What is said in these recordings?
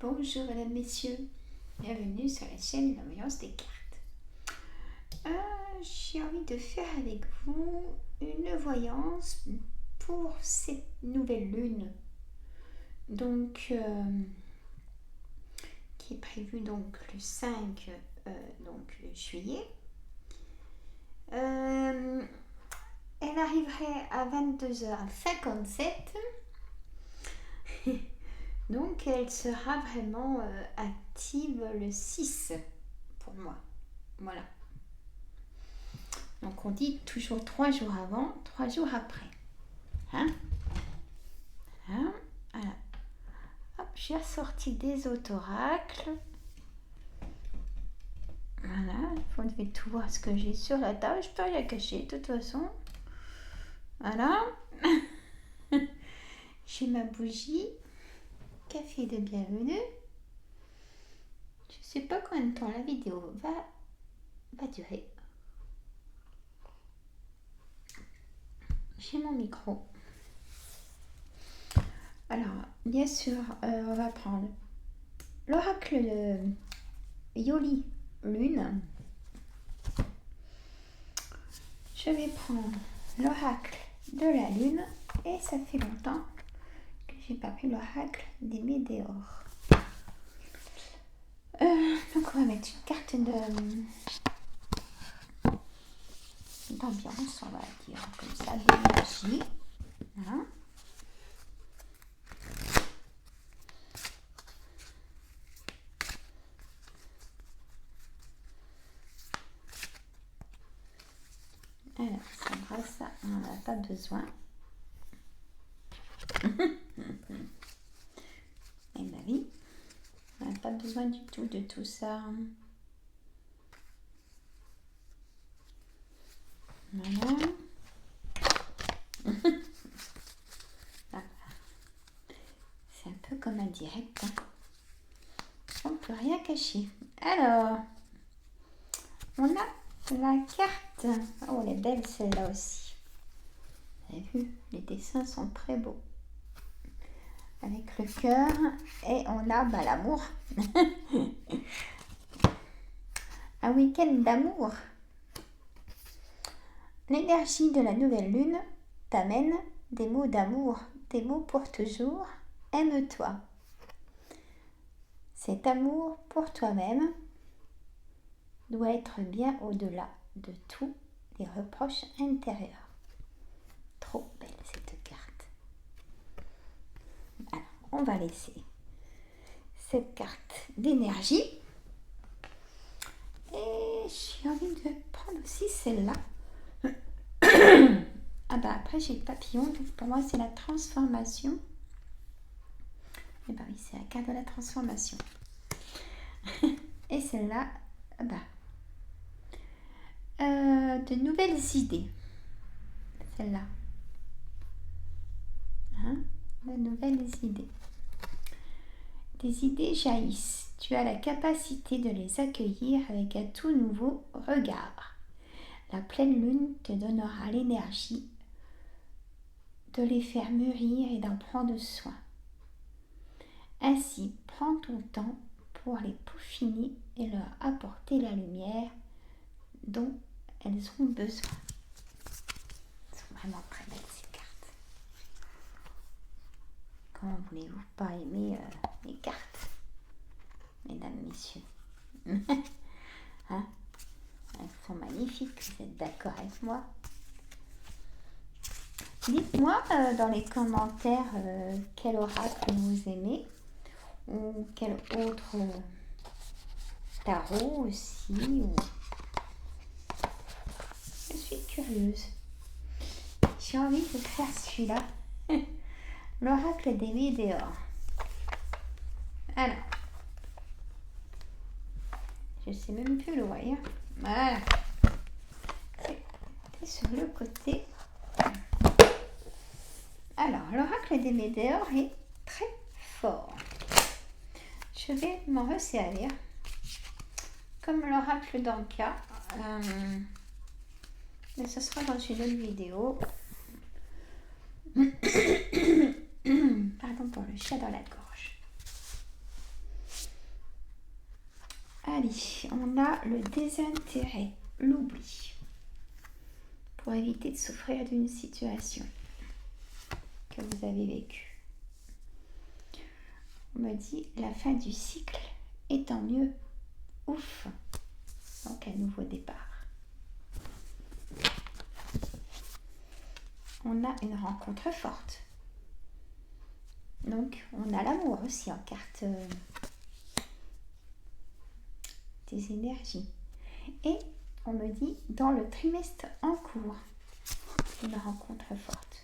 Bonjour mesdames, messieurs, bienvenue sur la chaîne La Voyance des cartes. J'ai envie de faire avec vous une voyance pour cette nouvelle lune, donc qui est prévue donc le 5 juillet. Elle arriverait à 22h57. Donc elle sera vraiment active le 6 pour moi. Voilà. Donc on dit toujours 3 jours avant, 3 jours après. Hein? Voilà. Voilà. Hop, j'ai ressorti des autoracles. Voilà, vous devez tout voir ce que j'ai sur la table. Je peux rien cacher de toute façon. Voilà. J'ai ma bougie. Café de bienvenue. Je sais pas combien de temps la vidéo va durer. J'ai mon micro. Alors, bien sûr, on va prendre l'oracle de Yoli Lune. Je vais prendre l'oracle de la Lune. Et ça fait longtemps que j'ai pas pris l'oracle des météores. Donc on va mettre une carte d'ambiance, on va dire comme ça, d'énergie. Voilà. Alors, ça, on n'en a pas besoin. Et ma vie, on n'a pas besoin du tout de tout ça. Voilà. C'est un peu comme un direct. Hein. On ne peut rien cacher. Alors, on a la carte. Oh, elle est belle celle-là aussi. Vous avez vu, les dessins sont très beaux. Avec le cœur. Et on a l'amour. Un week-end d'amour. L'énergie de la nouvelle lune t'amène des mots d'amour, des mots pour toujours. Aime-toi. Cet amour pour toi-même doit être bien au-delà de tous les reproches intérieurs. Trop belle cette carte. Alors, on va laisser cette carte d'énergie. Et j'ai envie de prendre aussi celle-là. Ah bah après j'ai le papillon, donc pour moi c'est la transformation. Et bah oui, c'est la carte de la transformation. Et celle-là, de nouvelles idées. Celle-là. Hein? De nouvelles idées. Des idées jaillissent. Tu as la capacité de les accueillir avec un tout nouveau regard. La pleine lune te donnera l'énergie de les faire mûrir et d'en prendre soin. Ainsi, prends ton temps pour les peaufiner et leur apporter la lumière dont elles ont besoin. Elles sont vraiment très belles ces cartes. Comment voulez-vous pas aimer les cartes, mesdames, messieurs? Hein? Elles sont magnifiques, vous êtes d'accord avec moi? Dites-moi dans les commentaires quel oracle vous aimez ou quel autre tarot aussi. Je suis curieuse. J'ai envie de faire celui-là. L'oracle des météores. Alors, je sais même plus le voyant. Voilà. C'est sur le côté. Alors, l'oracle des météores est très fort. Je vais m'en resservir. Comme l'oracle d'Anka. Mais ce sera dans une autre vidéo. Pardon pour le chat dans la gorge. Allez, on a le désintérêt, l'oubli, pour éviter de souffrir d'une situation que vous avez vécue. On me dit la fin du cycle est tant mieux. Ouf. Donc un nouveau départ. On a une rencontre forte. Donc on a l'amour aussi en carte des énergies. Et on me dit dans le trimestre en cours, une rencontre forte.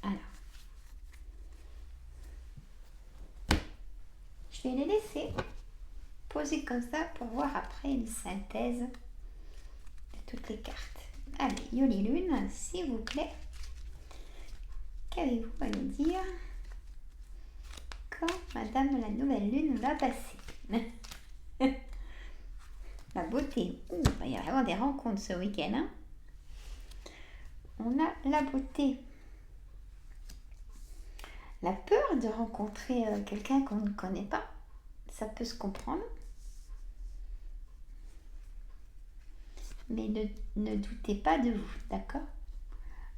Alors, je vais les laisser poser comme ça pour voir après une synthèse de toutes les cartes. Allez, Yoli Lune, s'il vous plaît, qu'avez-vous à nous dire quand Madame la Nouvelle Lune va passer? La beauté. Ouh, il va y avoir des rencontres ce week-end. Hein, on a la beauté. La peur de rencontrer quelqu'un qu'on ne connaît pas, ça peut se comprendre. Mais ne doutez pas de vous, d'accord?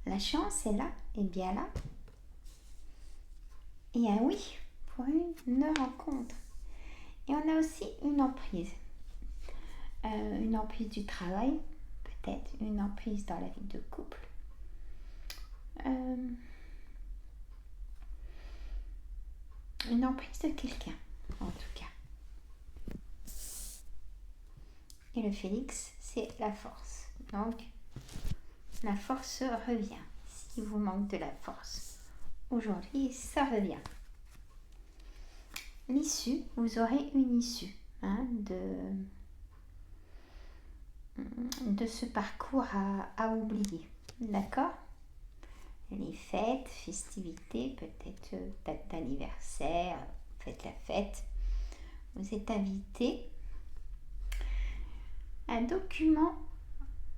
La chance est là, et bien là. Et un oui pour une rencontre. Et on a aussi une emprise. Une emprise du travail, peut-être. Une emprise dans la vie de couple. Une emprise de quelqu'un, en tout cas. Et le Félix, c'est la force. Donc, la force revient. Si vous manquez de la force, aujourd'hui, ça revient. L'issue, vous aurez une issue de ce parcours à oublier. D'accord? Les fêtes, festivités, peut-être date d'anniversaire, faites la fête. Vous êtes invité. Un document,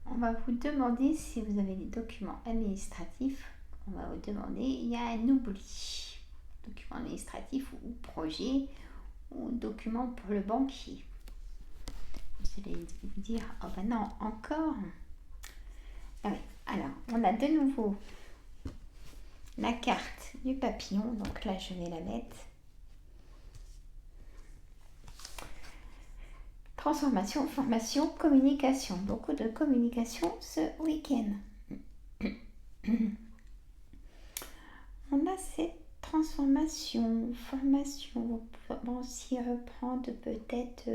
on va vous demander si vous avez des documents administratifs. On va vous demander, il y a un oubli. Document administratif ou projet ou document pour le banquier. Vous allez vous dire, oh ben non, encore. Ah oui, alors, on a de nouveau la carte du papillon. Donc là, je vais la mettre. Transformation, formation, communication. Beaucoup de communication ce week-end. On a cette transformation, formation. On s'y reprendre peut-être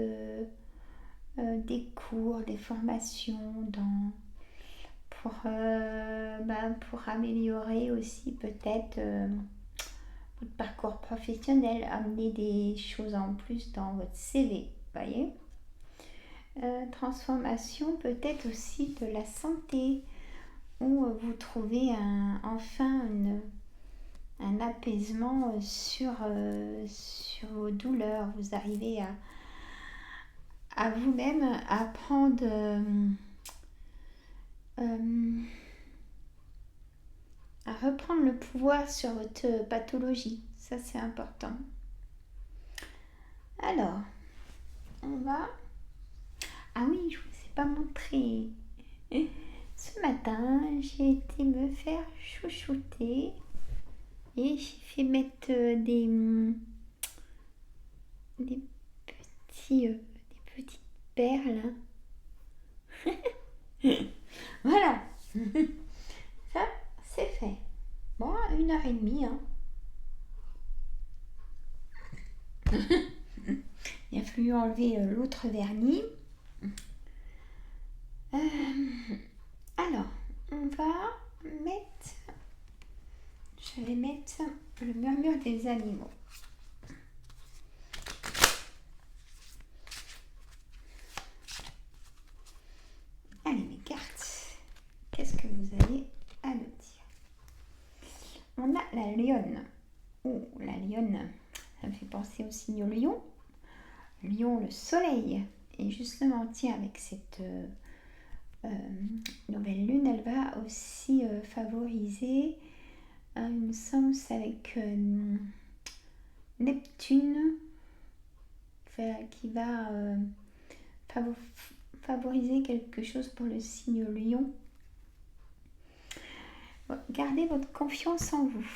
des cours, des formations pour améliorer aussi peut-être votre parcours professionnel, amener des choses en plus dans votre CV, voyez. Transformation peut-être aussi de la santé, où vous trouvez enfin un apaisement sur vos douleurs. Vous arrivez à vous-même à prendre à reprendre le pouvoir sur votre pathologie. Ça, c'est important. Alors, on va... Ah oui, je ne vous ai pas montré. Ce matin, j'ai été me faire chouchouter et j'ai fait mettre des petites perles. Voilà. Ça, c'est fait. Bon, 1h30. Hein. Il a fallu enlever l'autre vernis. Alors, on va mettre... Je vais mettre le murmure des animaux. Allez, mes cartes. Qu'est-ce que vous avez à nous dire? On a la lionne. Oh, la lionne, ça me fait penser au signe lion. Lion, le soleil. Et justement, tiens, avec cette nouvelle lune, elle va aussi favoriser, il me semble, c'est avec une Neptune qui va favoriser quelque chose pour le signe Lion. Gardez votre confiance en vous.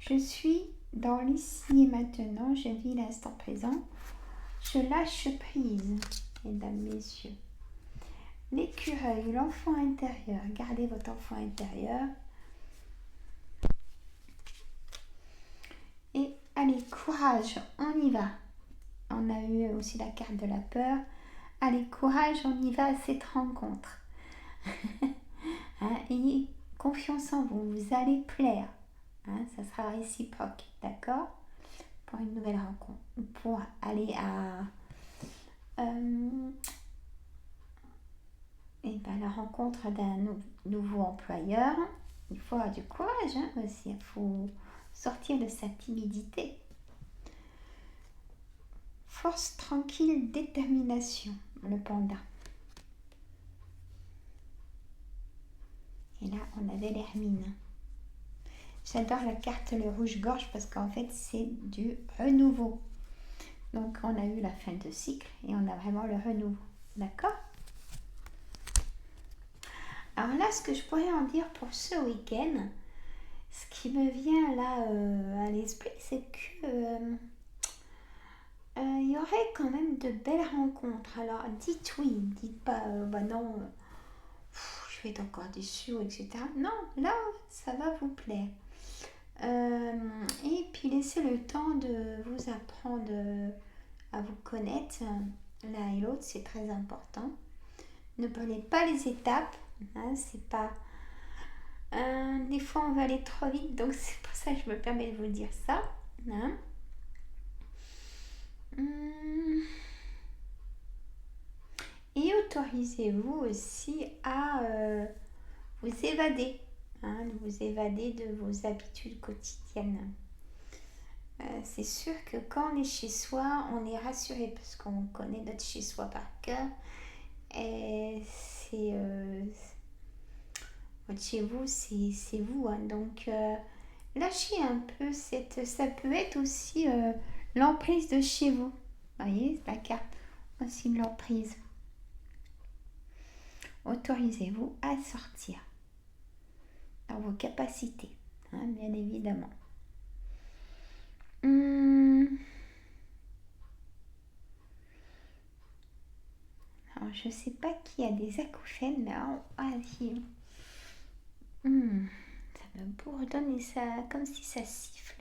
Je suis dans l'ici et maintenant, je vis l'instant présent. Je lâche prise, mesdames, messieurs. L'écureuil, l'enfant intérieur. Gardez votre enfant intérieur. Et allez, courage, on y va. On a eu aussi la carte de la peur. Allez, courage, on y va à cette rencontre. Hein, ayez confiance en vous, vous allez plaire. Hein, ça sera réciproque, d'accord? Pour une nouvelle rencontre. Pour aller à la rencontre d'un nouveau employeur, il faut avoir du courage aussi. Il faut sortir de sa timidité. Force tranquille, détermination, le panda. Et là, on avait l'hermine. J'adore la carte le rouge-gorge parce qu'en fait, c'est du renouveau. Donc, on a eu la fin de cycle et on a vraiment le renouveau. D'accord? Alors là, ce que je pourrais en dire pour ce week-end, ce qui me vient là à l'esprit, c'est que il y aurait quand même de belles rencontres. Alors, dites oui, dites pas non, je vais être encore déçue, etc. Non, là, ça va vous plaire. Et puis laissez le temps de vous apprendre à vous connaître l'un et l'autre, c'est très important. Ne prenez pas les étapes, c'est pas. Des fois on va aller trop vite, donc c'est pour ça que je me permets de vous dire ça. Et autorisez-vous aussi à vous évader. Vous évader de vos habitudes quotidiennes. C'est sûr que quand on est chez soi, on est rassuré parce qu'on connaît notre chez soi par cœur. Et c'est votre chez vous, c'est vous. Donc lâchez un peu ça peut être aussi l'emprise de chez vous. Vous voyez, la carte aussi de l'emprise. Autorisez-vous à sortir dans vos capacités, bien évidemment. Alors, je sais pas qui a des acouphènes, mais si. Ça me bourdonne et ça, comme si ça siffle.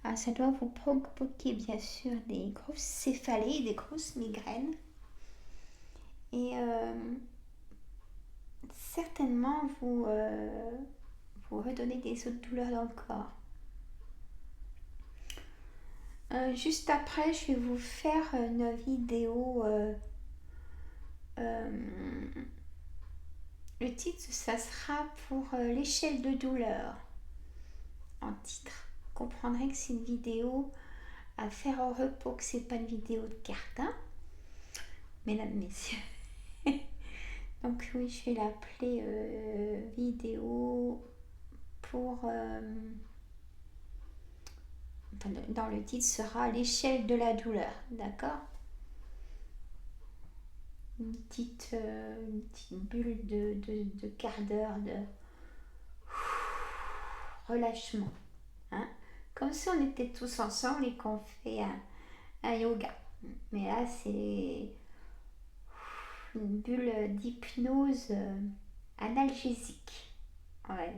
Alors, ça doit vous provoquer, bien sûr, des grosses céphalées, des grosses migraines. Et certainement, vous redonnez des autres douleurs dans le corps. Juste après, je vais vous faire une vidéo. Le titre, ça sera pour l'échelle de douleur. En titre, vous comprendrez que c'est une vidéo à faire au repos, que c'est pas une vidéo de carte, mesdames, messieurs. Donc oui, je vais l'appeler vidéo pour... dans le titre sera l'échelle de la douleur, d'accord? Une petite bulle de quart d'heure de relâchement. Comme si on était tous ensemble et qu'on fait un yoga. Mais là, c'est une bulle d'hypnose analgésique. Ouais.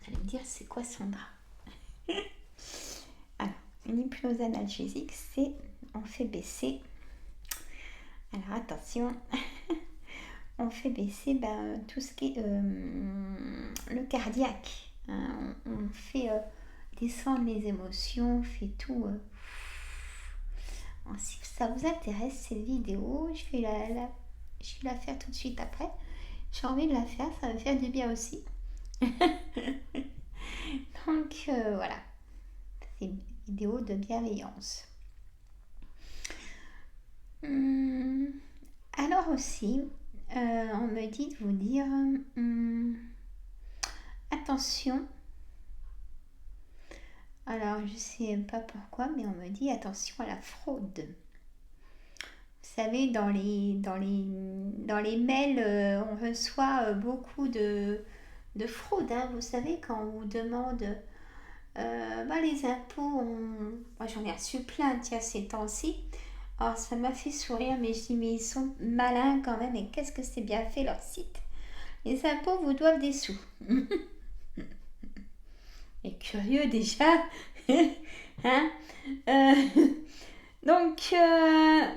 Vous allez me dire, c'est quoi Sandra? Alors, une hypnose analgésique, c'est on fait baisser. Alors attention, on fait baisser tout ce qui est le cardiaque. On fait descendre les émotions, on fait tout. Si ça vous intéresse cette vidéo, je vais la faire tout de suite après. J'ai envie de la faire, ça va me faire du bien aussi. Donc voilà, c'est une vidéo de bienveillance. Alors aussi, on me dit de vous dire attention. Alors, je sais pas pourquoi, mais on me dit attention à la fraude. Vous savez, dans les mails, on reçoit beaucoup de fraude. Hein. Vous savez, quand on vous demande les impôts, moi j'en ai reçu plein, tiens, ces temps-ci. Alors, ça m'a fait sourire, mais je dis, mais ils sont malins quand même, et qu'est-ce que c'est bien fait leur site. Les impôts vous doivent des sous. Et curieux déjà. Hein Donc,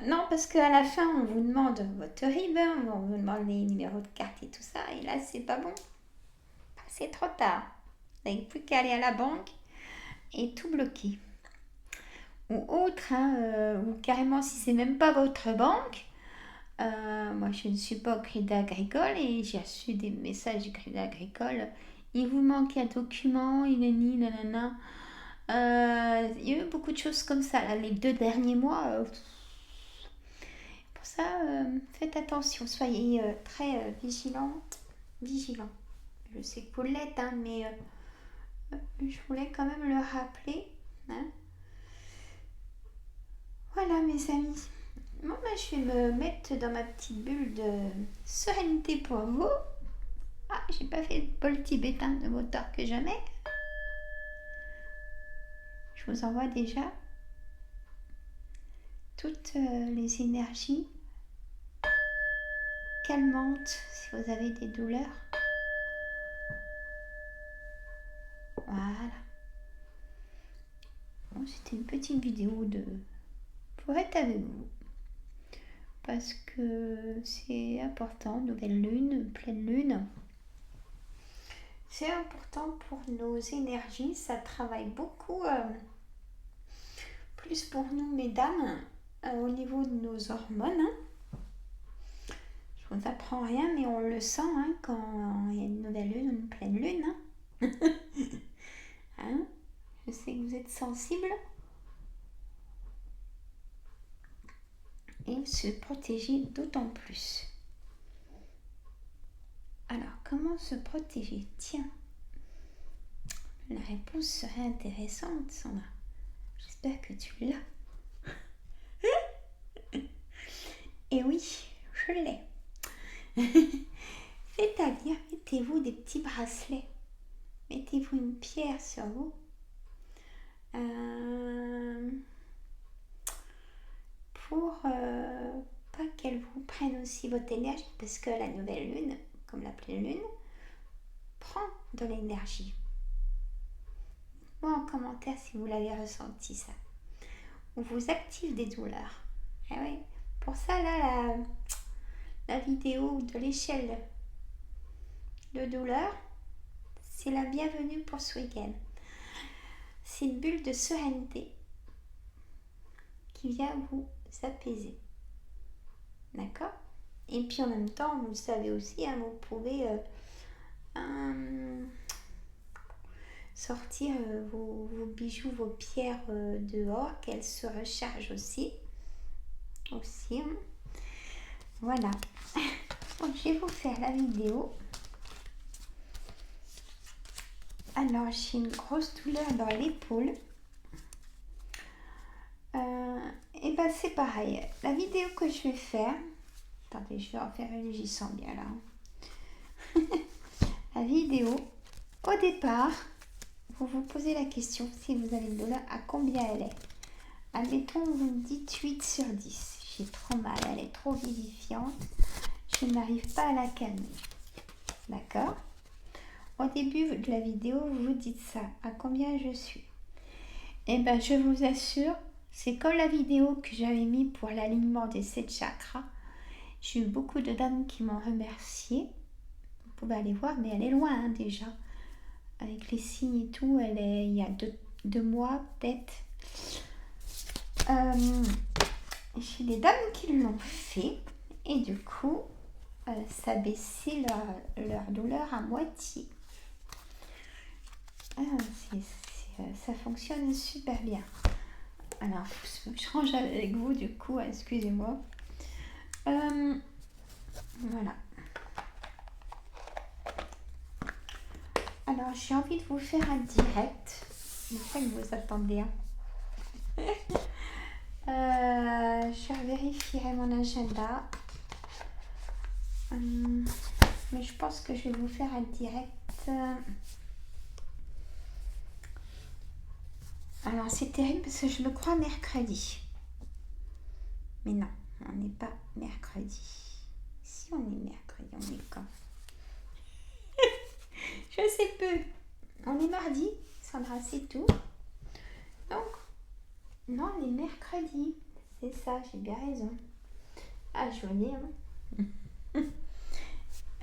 non, parce qu'à la fin, on vous demande votre RIB, on vous demande les numéros de carte et tout ça, et là, c'est pas bon. C'est trop tard. Vous n'avez plus qu'à aller à la banque et tout bloquer. Ou autre, ou carrément, si c'est même pas votre banque, moi, je ne suis pas au Crédit Agricole et j'ai reçu des messages du Crédit Agricole. Il vous manque un document, nanana. Il y a eu beaucoup de choses comme ça, là, les 2 derniers mois. Pour ça, faites attention, soyez très vigilants. Je sais que vous l'êtes, hein, mais je voulais quand même le rappeler. Hein. Voilà, mes amis. Bon, je vais me mettre dans ma petite bulle de sérénité pour vous. Ah, j'ai pas fait de bol tibétain de moteur que jamais. Je vous envoie déjà toutes les énergies calmantes si vous avez des douleurs. Voilà. Bon, c'était une petite vidéo pour être avec vous. Parce que c'est important, nouvelle lune, pleine lune. C'est important pour nos énergies, ça travaille beaucoup, plus pour nous mesdames, au niveau de nos hormones. Hein. Je vous apprends rien, mais on le sent hein, quand il y a une nouvelle lune ou une pleine lune. Hein. Hein. Je sais que vous êtes sensibles. Et se protéger d'autant plus. Alors, comment se protéger? Tiens, la réponse serait intéressante, Sandra. J'espère que tu l'as. Et oui, je l'ai. C'est-à-dire, mettez-vous des petits bracelets. Mettez-vous une pierre sur vous. Pour pas qu'elle vous prenne aussi votre énergie, parce que la nouvelle lune, comme la pleine lune, prend de l'énergie. Dites-moi en commentaire si vous l'avez ressenti ça. On vous active des douleurs. Eh oui. Pour ça, là, la vidéo de l'échelle de douleur, c'est la bienvenue pour ce week-end. C'est une bulle de sérénité qui vient vous apaiser. D'accord? Et puis en même temps, vous le savez aussi, hein, vous pouvez sortir vos bijoux, vos pierres dehors, qu'elles se rechargent aussi. Voilà. Donc, je vais vous faire la vidéo. Alors, j'ai une grosse douleur dans l'épaule. Et ben c'est pareil. La vidéo que je vais faire... Attendez, je vais en faire une, j'y sens bien là. La vidéo, au départ, vous vous posez la question si vous avez une douleur, à combien elle est. Admettons, vous me dites 8 sur 10. J'ai trop mal, elle est trop vivifiante. Je n'arrive pas à la calmer. D'accord? Au début de la vidéo, vous vous dites ça. À combien je suis? Et ben, je vous assure, c'est comme la vidéo que j'avais mis pour l'alignement des 7 chakras. J'ai eu beaucoup de dames qui m'ont remercié. Vous pouvez aller voir, mais elle est loin hein, déjà. Avec les signes et tout, il y a 2 mois peut-être. J'ai des dames qui l'ont fait. Et du coup, ça baissait leur douleur à moitié. Ça fonctionne super bien. Alors, je range avec vous du coup, excusez-moi. Voilà, j'ai envie de vous faire un direct. Je sais que vous attendez. Hein. Je vérifierai mon agenda. Mais je pense que je vais vous faire un direct. Alors c'est terrible parce que je me crois mercredi. Mais non, on n'est pas mercredi. Si on est mercredi, on est quand? Je sais peu. On est mardi, Sandra, c'est tout. Donc, non, on est mercredi. C'est ça, j'ai bien raison. Ah, joli, hein.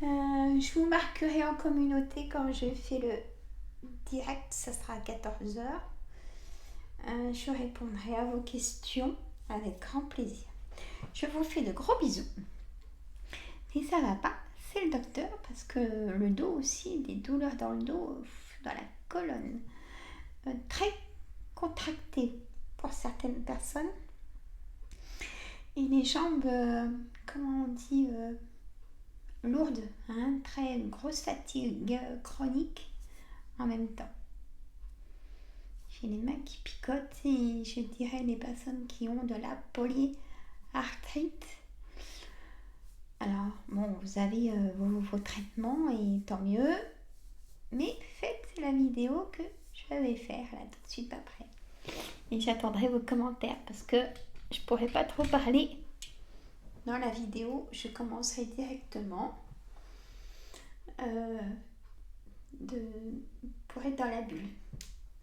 Je vous marquerai en communauté quand je fais le direct, ça sera à 14h. Je répondrai à vos questions avec grand plaisir. Je vous fais de gros bisous. Si ça va pas, c'est le docteur parce que le dos aussi, des douleurs dans le dos, dans la colonne, très contractées pour certaines personnes. Et les jambes, comment on dit, lourdes, hein, très grosse fatigue chronique en même temps. J'ai les mains qui picotent et je dirais les personnes qui ont de la polyarthrite. Alors, bon, vous avez vos traitements et tant mieux. Mais faites la vidéo que je vais faire là tout de suite après. Et j'attendrai vos commentaires parce que je pourrais pas trop parler dans la vidéo. Je commencerai directement pour être dans la bulle.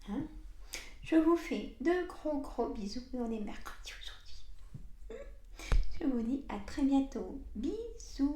Hein? Je vous fais de gros bisous. On est mercredi aujourd'hui. Je vous dis à très bientôt. Bisous.